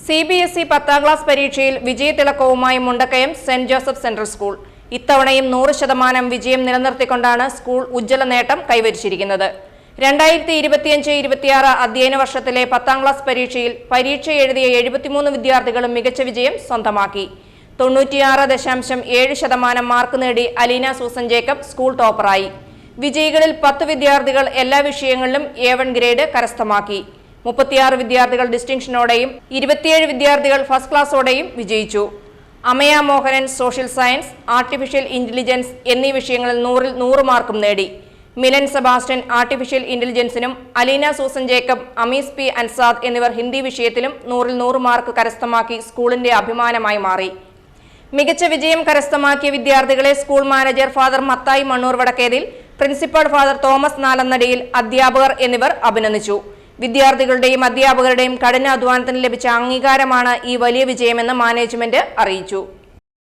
CBSE 10ാം class പരീക്ഷയിൽ വിജയത്തിളക്കവുമായി Mundakayam Saint Joseph Central School. ഇത്തവണയും 100% വിജയം നിലനിർത്തിക്കൊണ്ടാണ് സ്കൂൾ ഉജ്ജ്വല നേട്ടം കൈവരിച്ചിരിക്കുന്നത്. 2025-26 അധ്യയന വർഷത്തിലെ 10ാം ക്ലാസ് പരീക്ഷയിൽ പരീക്ഷ എഴുതിയ 73 വിദ്യാർത്ഥികളും മികച്ച വിജയം സ്വന്തമാക്കി. 96.7% മാർക്ക് നേടി അലീന സൂസൻ ജേക്കബ് സ്കൂൾ ടോപ്പറായി. വിജയികളിൽ 10 വിദ്യാർത്ഥികൾ എല്ലാ വിഷയങ്ങളിലും A1 ഗ്രേഡ് കരസ്ഥമാക്കി. 36 വിദ്യാർത്ഥികൾ ഡിസ്റ്റിങ്ഷനോടെയും 27 വിദ്യാർത്ഥികൾ ഫസ്റ്റ് ക്ലാസോടെയും വിജയിച്ചു. Amaya Mohanan social science, artificial intelligence എന്നീ വിഷയങ്ങളിൽ 100-ൽ 100 മാർക്കും നേടി. മിലൻ സെബാസ്റ്റ്യൻ ആർട്ടിഫിഷ്യൽ ഇന്റലിജൻസിനും അലീന സൂസൻ ജേക്കബ്, അമീസ് പി അൻസാദ് എന്നിവർ ഹിന്ദി വിഷയത്തിലും 100-ൽ 100 മാർക്ക് കരസ്ഥമാക്കി സ്കൂളിന്റെ അഭിമാനമായി മാറി. മികച്ച വിജയം കരസ്ഥമാക്കിയ വിദ്യാർത്ഥികളെ school manager father Mathai Mannoor Vadakkethil, principal father Thomas Nalannadiyil, അധ്യാപകർ എന്നിവർ അഭിനന്ദിച്ചു. വിദ്യാർത്ഥികളുടെയും അധ്യാപകരുടെയും കഠിനാധ്വാനത്തിന് ലഭിച്ച അംഗീകാരമാണ് ഈ വലിയ വിജയമെന്ന് മാനേജ്മെന്റ് അറിയിച്ചു.